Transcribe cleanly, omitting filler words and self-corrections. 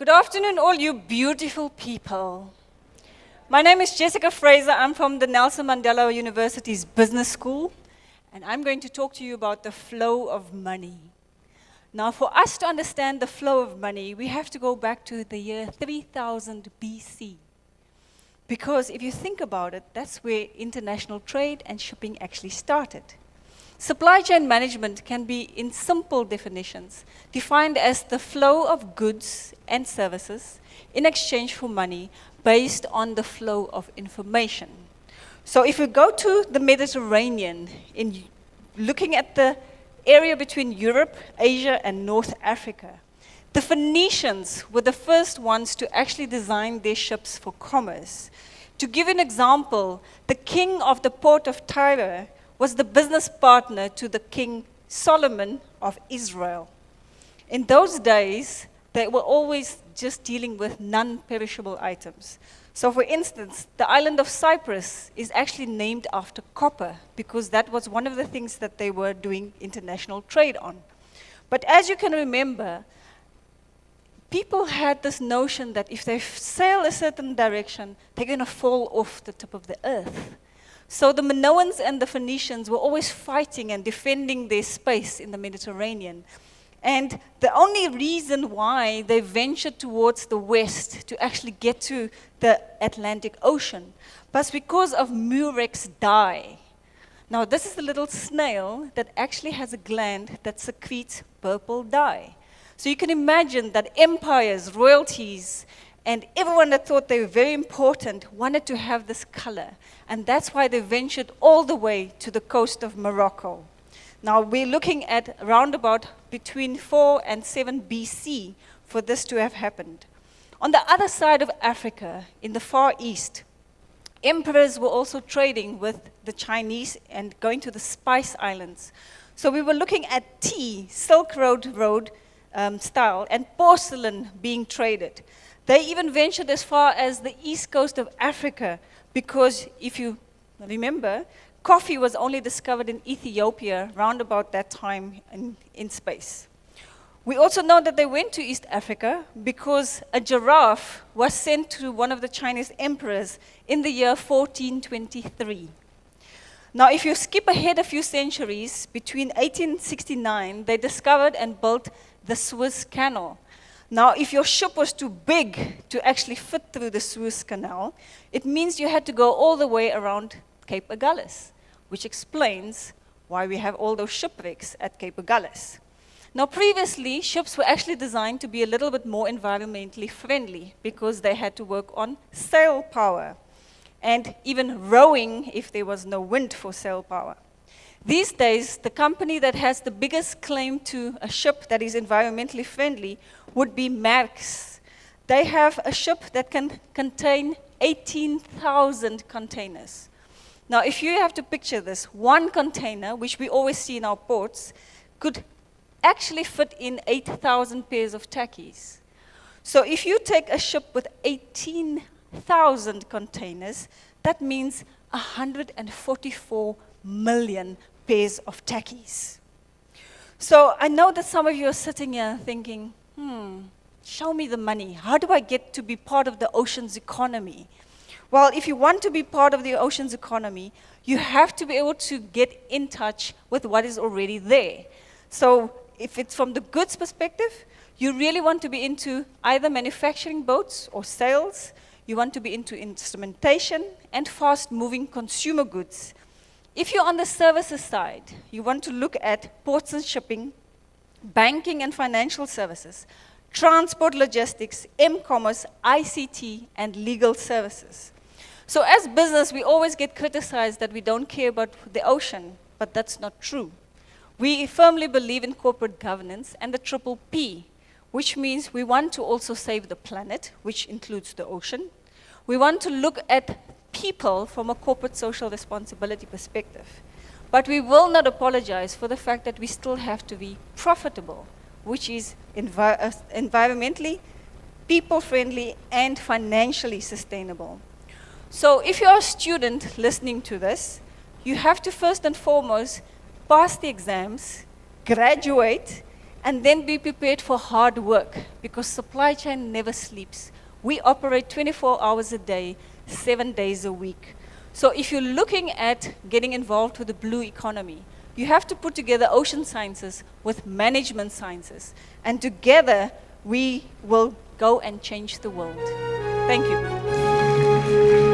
Good afternoon, all you beautiful people. My name is Jessica Fraser. I'm from the Nelson Mandela University's Business School, and I'm going to talk to you about the flow of money. Now, for us to understand the flow of money, we have to go back to the year 3000 BC. Because if you think about it, that's where international trade and shipping actually started. Supply chain management can be, in simple definitions, defined as the flow of goods and services in exchange for money based on the flow of information. So if we go to the Mediterranean, in looking at the area between Europe, Asia, and North Africa, the Phoenicians were the first ones to actually design their ships for commerce. To give an example, the king of the port of Tyre was the business partner to the King Solomon of Israel. In those days, they were always just dealing with non-perishable items. So for instance, the island of Cyprus is actually named after copper because that was one of the things that they were doing international trade on. But as you can remember, people had this notion that if they sail a certain direction, they're going to fall off the tip of the earth. So the Minoans and the Phoenicians were always fighting and defending their space in the Mediterranean. And the only reason why they ventured towards the west to actually get to the Atlantic Ocean was because of Murex dye. Now, this is a little snail that actually has a gland that secretes purple dye. So you can imagine that empires, royalties, and everyone that thought they were very important wanted to have this color. And that's why they ventured all the way to the coast of Morocco. Now, we're looking at around about between 4 and 7 BC for this to have happened. On the other side of Africa, in the Far East, emperors were also trading with the Chinese and going to the Spice Islands. So we were looking at tea, Silk Road style, and porcelain being traded. They even ventured as far as the east coast of Africa because if you remember, coffee was only discovered in Ethiopia around about that time in space. We also know that they went to East Africa because a giraffe was sent to one of the Chinese emperors in the year 1423. Now, if you skip ahead a few centuries, between 1869, they discovered and built the Suez Canal. Now, if your ship was too big to actually fit through the Suez Canal, it means you had to go all the way around Cape Agulhas, which explains why we have all those shipwrecks at Cape Agulhas. Now, previously, ships were actually designed to be a little bit more environmentally friendly because they had to work on sail power and even rowing if there was no wind for sail power. These days, the company that has the biggest claim to a ship that is environmentally friendly would be Maersk. They have a ship that can contain 18,000 containers. Now, if you have to picture this, one container, which we always see in our ports, could actually fit in 8,000 pairs of tackies. So if you take a ship with 18,000 containers, that means 144 million pairs of tackies. So I know that some of you are sitting here thinking, show me the money. How do I get to be part of the ocean's economy? Well, if you want to be part of the ocean's economy, you have to be able to get in touch with what is already there. So if it's from the goods perspective, you really want to be into either manufacturing boats or sails. You want to be into instrumentation and fast-moving consumer goods. If you're on the services side, you want to look at ports and shipping, banking and financial services, transport logistics, m-commerce, ICT, and legal services. So as business, we always get criticized that we don't care about the ocean, but that's not true. We firmly believe in corporate governance and the triple P, which means we want to also save the planet, which includes the ocean. We want to look at people from a corporate social responsibility perspective. But we will not apologize for the fact that we still have to be profitable, which is environmentally, people-friendly, and financially sustainable. So if you're a student listening to this, you have to first and foremost pass the exams, graduate, And then be prepared for hard work, because supply chain never sleeps. We operate 24 hours a day, 7 days a week. So if you're looking at getting involved with the blue economy, you have to put together ocean sciences with management sciences. And together, we will go and change the world. Thank you.